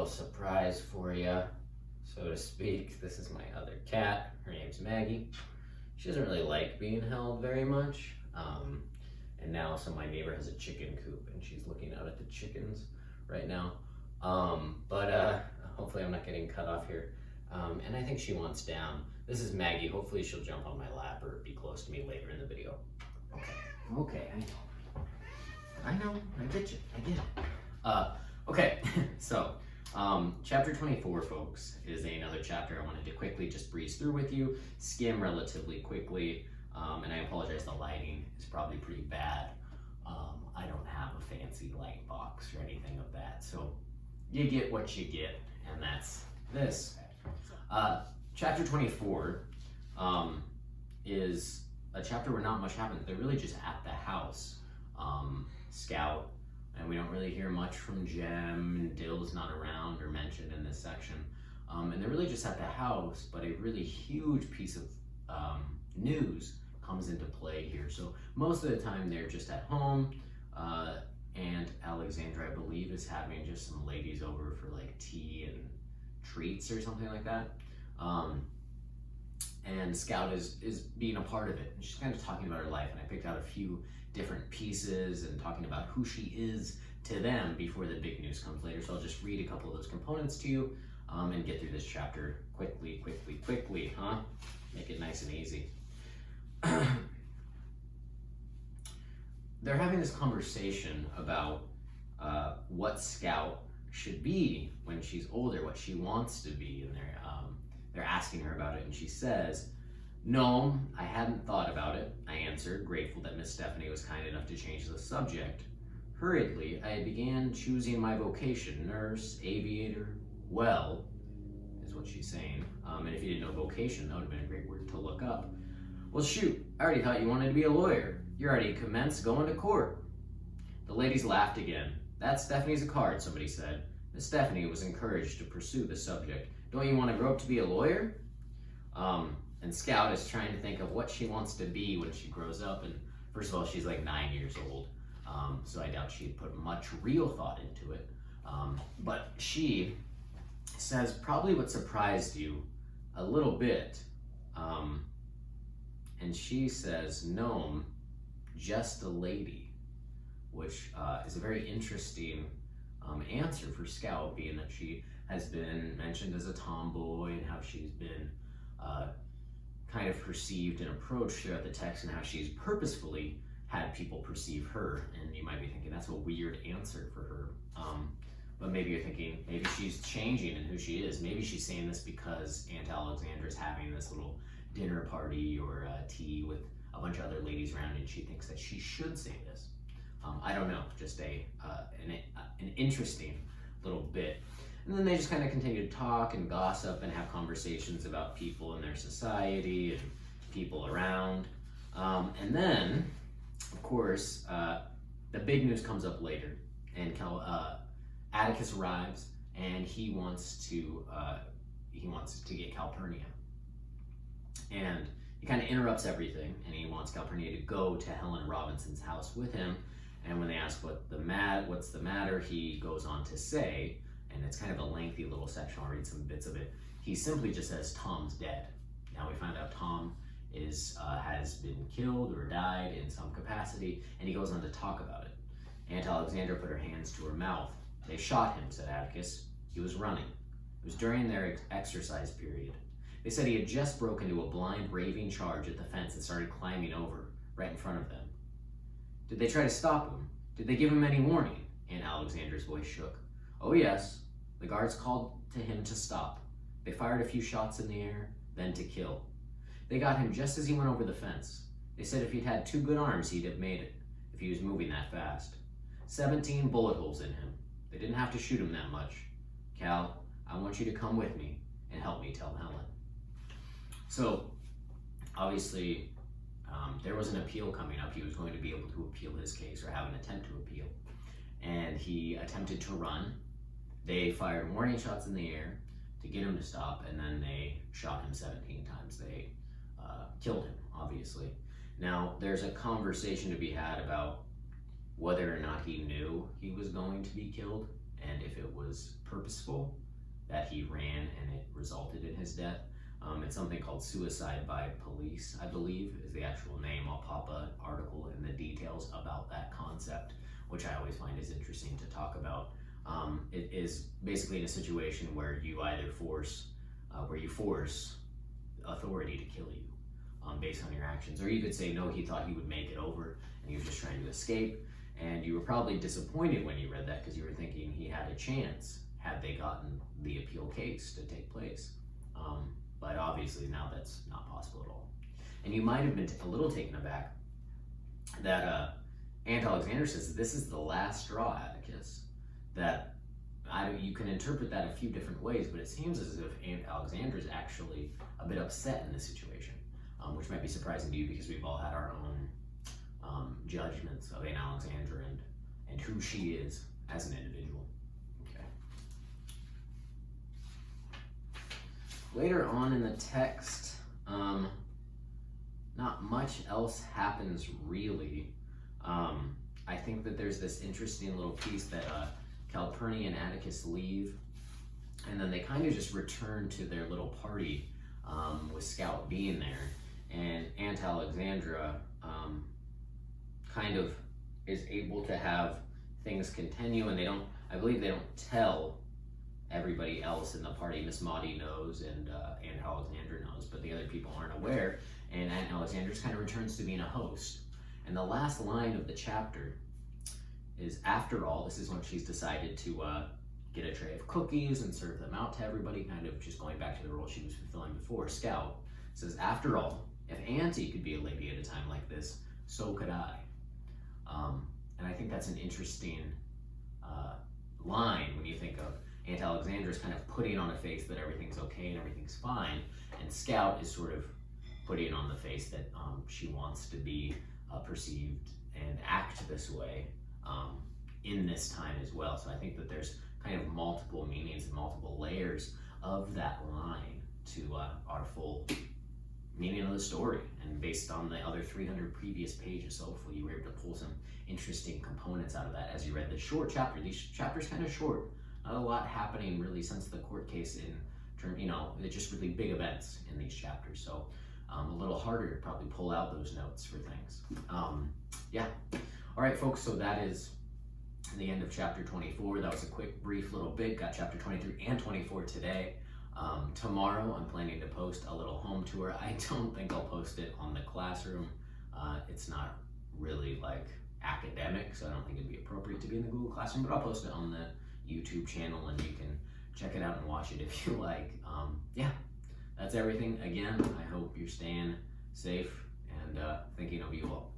little surprise for you, so to speak. This is my other cat. Her name's Maggie. She doesn't really like being held very much. And now, so my neighbor has a chicken coop and she's looking out at the chickens right now. Hopefully I'm not getting cut off here. And I think she wants down. This is Maggie. Hopefully she'll jump on my lap or be close to me later in the video. Okay, I know, I get you, I get it. Okay, so chapter 24, folks, is another chapter I wanted to quickly just breeze through with you, skim relatively quickly, and I apologize, the lighting is probably pretty bad. I don't have a fancy light box or anything of that, so you get what you get, and that's this. Chapter 24 is a chapter where not much happens. They're really just at the house. Scout, and we don't really hear much from Jem, and Dill's not around or mentioned in this section. And they're really just at the house, but a really huge piece of news comes into play here. So most of the time they're just at home, and Alexandra, I believe, is having just some ladies over for like tea and treats or something like that. And Scout is being a part of it. And she's kind of talking about her life, and I picked out a few different pieces and talking about who she is to them before the big news comes later. So I'll just read a couple of those components to you and get through this chapter quickly, huh? Make it nice and easy. They're having this conversation about what Scout should be when she's older, what she wants to be, and they're asking her about it, and she says, "No, I hadn't thought about it," I answered, grateful that Miss Stephanie was kind enough to change the subject. Hurriedly, I began choosing my vocation, nurse, aviator, well, is what she's saying. And if you didn't know vocation, that would have been a great word to look up. Well, shoot, I already thought you wanted to be a lawyer. You already commenced going to court. The ladies laughed again. That's Stephanie's a card, somebody said. Miss Stephanie was encouraged to pursue the subject. Don't you want to grow up to be a lawyer? And Scout is trying to think of what she wants to be when she grows up. And first of all, she's like 9 years old. So I doubt she'd put much real thought into it. But she says probably what surprised you a little bit. And she says, gnome, just a lady, which is a very interesting answer for Scout, being that she has been mentioned as a tomboy and how she's been kind of perceived and approached throughout the text, and how she's purposefully had people perceive her. And you might be thinking that's a weird answer for her. But maybe you're thinking maybe she's changing in who she is. Maybe she's saying this because Aunt Alexandra's having this little dinner party or tea with a bunch of other ladies around, and she thinks that she should say this. I don't know, just an interesting little bit. And then they just kind of continue to talk and gossip and have conversations about people in their society and people around. And then, of course, the big news comes up later, and Atticus arrives, and he wants to get Calpurnia, and he kind of interrupts everything, and he wants Calpurnia to go to Helen Robinson's house with him. And when they ask what's the matter, he goes on to say, and it's kind of a lengthy little section, I'll read some bits of it. He simply just says, Tom's dead. Now we find out Tom has been killed or died in some capacity, and he goes on to talk about it. Aunt Alexandra put her hands to her mouth. They shot him, said Atticus. He was running. It was during their exercise period. They said he had just broken into a blind, raving charge at the fence and started climbing over, right in front of them. Did they try to stop him? Did they give him any warning? Aunt Alexandra's voice shook. Oh yes. The guards called to him to stop. They fired a few shots in the air, then to kill. They got him just as he went over the fence. They said if he'd had 2 good arms, he'd have made it, if he was moving that fast. 17 bullet holes in him. They didn't have to shoot him that much. Cal, I want you to come with me and help me tell Helen. So, obviously, there was an appeal coming up. He was going to be able to appeal his case, or have an attempt to appeal. And he attempted to run. They fired warning shots in the air to get him to stop, and then they shot him 17 times. They killed him, obviously. Now, there's a conversation to be had about whether or not he knew he was going to be killed. and if it was purposeful that he ran and it resulted in his death. It's something called suicide by police, I believe, is the actual name. I'll pop an article in the details about that concept, which I always find is interesting to talk about. It is basically in a situation where you either force authority to kill you based on your actions, or you could say no, he thought he would make it over and he was just trying to escape, and you were probably disappointed when you read that because you were thinking he had a chance had they gotten the appeal case to take place. But obviously now that's not possible at all. And you might have been a little taken aback that Aunt Alexandra says this is the last straw, Atticus. That you can interpret that a few different ways, but it seems as if Aunt Alexandra is actually a bit upset in this situation, which might be surprising to you because we've all had our own judgments of Aunt Alexandra and who she is as an individual. Later on in the text, not much else happens really. I think that there's this interesting little piece that Calpurnia and Atticus leave, and then they kind of just return to their little party with Scout being there, and Aunt Alexandra kind of is able to have things continue, and I believe they don't tell everybody else in the party. Miss Maudie knows and Aunt Alexandra knows, but the other people aren't aware, and Aunt Alexandra just kind of returns to being a host. And the last line of the chapter is, after all, this is when she's decided to get a tray of cookies and serve them out to everybody, kind of just going back to the role she was fulfilling before. Scout says, after all, if Auntie could be a lady at a time like this, so could I. And I think that's an interesting line when you think of Aunt Alexandra is kind of putting on a face that everything's okay and everything's fine, and Scout is sort of putting on the face that she wants to be perceived and act this way in this time as well. So I think that there's kind of multiple meanings and multiple layers of that line to our full meaning of the story. And based on the other 300 previous pages, so hopefully you were able to pull some interesting components out of that as you read this short chapter. These chapters kind of short. Not a lot happening really since the court case in terms, it's just really big events in these chapters. So a little harder to probably pull out those notes for things. Yeah. All right, folks, so that is the end of chapter 24. That was a quick, brief little bit. Got chapter 23 and 24 today. Tomorrow, I'm planning to post a little home tour. I don't think I'll post it on the classroom. It's not really like academic, so I don't think it'd be appropriate to be in the Google Classroom, but I'll post it on the YouTube channel and you can check it out and watch it if you like. Yeah, that's everything. Again, I hope you're staying safe and thinking of you all.